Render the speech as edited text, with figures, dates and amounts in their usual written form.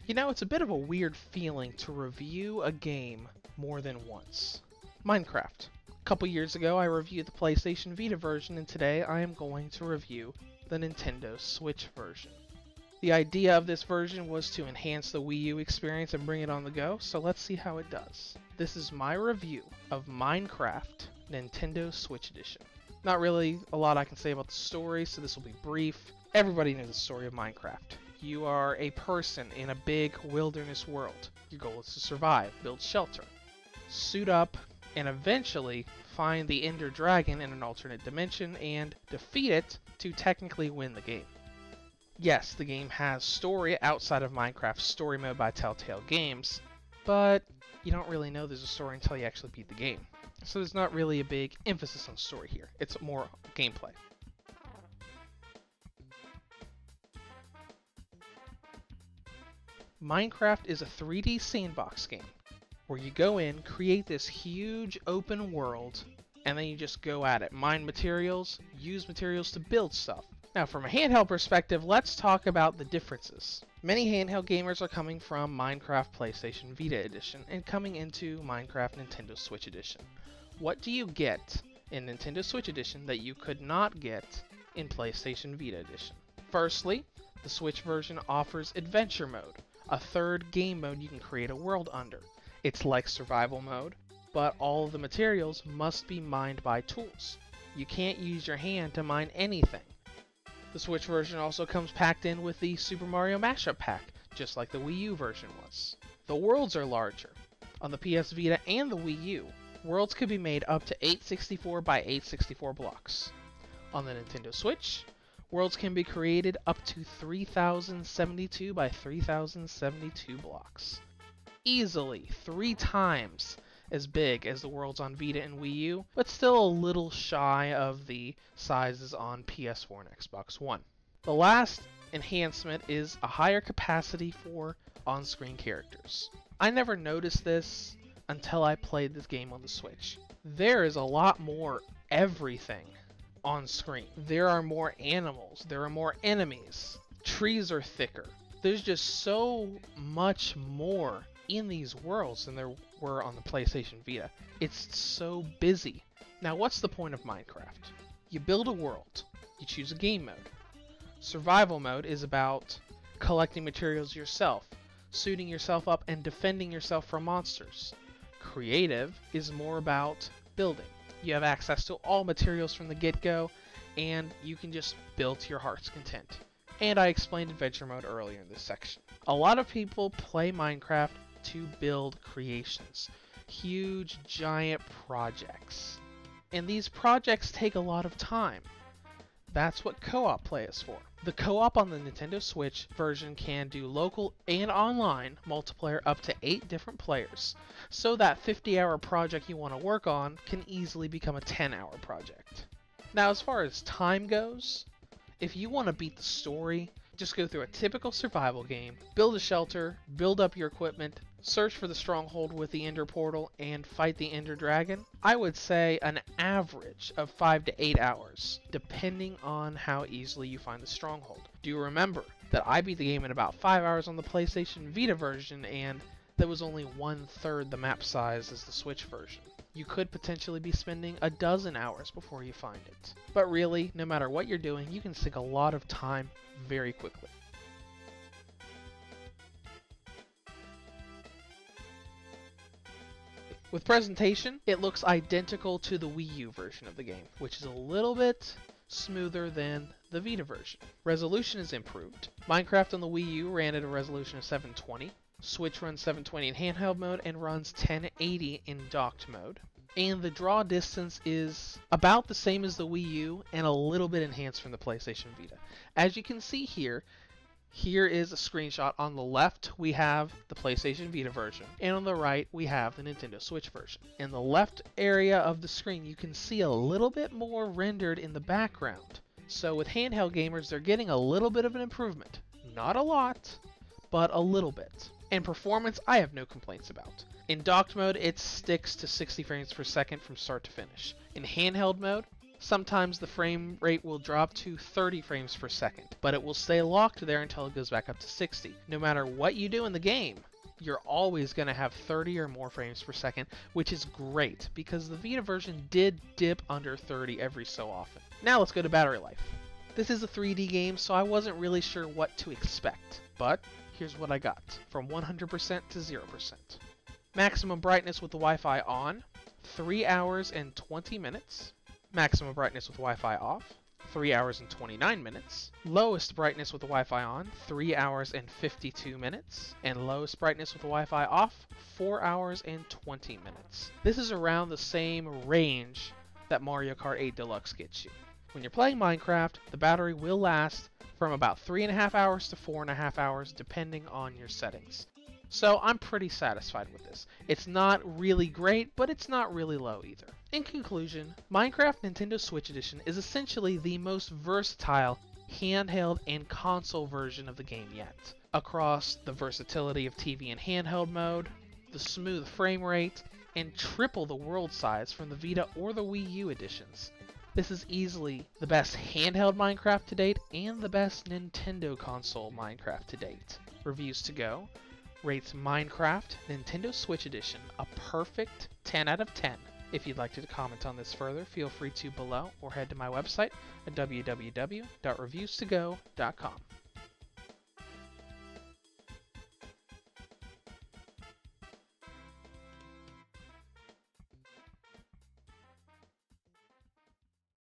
You know, it's a bit of a weird feeling to review a game more than once. Minecraft. A couple years ago I reviewed the PlayStation Vita version, and today I am going to review the Nintendo Switch version. The idea of this version was to enhance the Wii U experience and bring it on the go, so let's see how it does. This is my review of Minecraft Nintendo Switch Edition. Not really a lot I can say about the story, so this will be brief. Everybody knows the story of Minecraft. You are a person in a big wilderness world. Your goal is to survive, build shelter, suit up, and eventually find the Ender Dragon in an alternate dimension and defeat it to technically win the game. Yes, the game has story outside of Minecraft's story mode by Telltale Games, but you don't really know there's a story until you actually beat the game. So there's not really a big emphasis on story here. It's more gameplay. Minecraft is a 3D sandbox game where you go in, create this huge open world, and then you just go at it. Mine materials, use materials to build stuff. Now from a handheld perspective, let's talk about the differences. Many handheld gamers are coming from Minecraft PlayStation Vita Edition and coming into Minecraft Nintendo Switch Edition. What do you get in Nintendo Switch Edition that you could not get in PlayStation Vita Edition? Firstly, the Switch version offers Adventure Mode, a third game mode you can create a world under. It's like survival mode, but all of the materials must be mined by tools. You can't use your hand to mine anything. The Switch version also comes packed in with the Super Mario Mashup Pack, just like the Wii U version was. The worlds are larger. On the PS Vita and the Wii U, worlds could be made up to 864 by 864 blocks. On the Nintendo Switch, worlds can be created up to 3072 by 3072 blocks. Easily 3 times as big as the worlds on Vita and Wii U, but still a little shy of the sizes on PS4 and Xbox One. The last enhancement is a higher capacity for on-screen characters. I never noticed this until I played this game on the Switch. There is a lot more everything on screen. There are more animals, there are more enemies, trees are thicker. There's just so much more in these worlds than there were on the PlayStation Vita. It's so busy. Now what's the point of Minecraft? You build a world, you choose a game mode. Survival mode is about collecting materials yourself, suiting yourself up and defending yourself from monsters. Creative is more about building. You have access to all materials from the get-go, and you can just build to your heart's content. And I explained Adventure Mode earlier in this section. A lot of people play Minecraft to build creations. Huge, giant projects. And these projects take a lot of time. That's what co-op play is for. The co-op on the Nintendo Switch version can do local and online multiplayer up to 8 different players, so that 50-hour project you want to work on can easily become a 10-hour project. Now as far as time goes, if you want to beat the story, just go through a typical survival game, build a shelter, build up your equipment, search for the stronghold with the Ender Portal, and fight the Ender Dragon. I would say an average of 5 to 8 hours, depending on how easily you find the stronghold. Do remember that I beat the game in about 5 hours on the PlayStation Vita version, and that was only 1/3 the map size as the Switch version. You could potentially be spending a dozen hours before you find it. But really, no matter what you're doing, you can sink a lot of time very quickly. With presentation, it looks identical to the Wii U version of the game, which is a little bit smoother than the Vita version. Resolution is improved. Minecraft on the Wii U ran at a resolution of 720. Switch runs 720 in handheld mode and runs 1080 in docked mode. And the draw distance is about the same as the Wii U and a little bit enhanced from the PlayStation Vita. As you can see here, here is a screenshot. On the left we have the PlayStation Vita version, and on the right we have the Nintendo Switch version. In the left area of the screen you can see a little bit more rendered in the background. So with handheld gamers, they're getting a little bit of an improvement. Not a lot, but a little bit. And performance, I have no complaints about. In docked mode, it sticks to 60 frames per second from start to finish. In handheld mode, Sometimes the frame rate will drop to 30 frames per second, but it will stay locked there until it goes back up to 60. No matter what you do in the game, you're always going to have 30 or more frames per second, which is great because the Vita version did dip under 30 every so often. Now let's go to battery life. This is a 3D game, so I wasn't really sure what to expect, but here's what I got, from 100% to 0%. Maximum brightness with the Wi-Fi on, 3 hours and 20 minutes. Maximum brightness with Wi-Fi off, 3 hours and 29 minutes. Lowest brightness with the Wi-Fi on, 3 hours and 52 minutes. And lowest brightness with the Wi-Fi off, 4 hours and 20 minutes. This is around the same range that Mario Kart 8 Deluxe gets you. When you're playing Minecraft, the battery will last from about 3.5 hours to 4.5 hours depending on your settings. So I'm pretty satisfied with this. It's not really great, but it's not really low either. In conclusion, Minecraft Nintendo Switch Edition is essentially the most versatile handheld and console version of the game yet. Across the versatility of TV and handheld mode, the smooth frame rate, and triple the world size from the Vita or the Wii U editions. This is easily the best handheld Minecraft to date and the best Nintendo console Minecraft to date. Reviews to go rates Minecraft Nintendo Switch Edition a perfect 10 out of 10. If you'd like to comment on this further, feel free to below or head to my website at www.reviewstogo.com.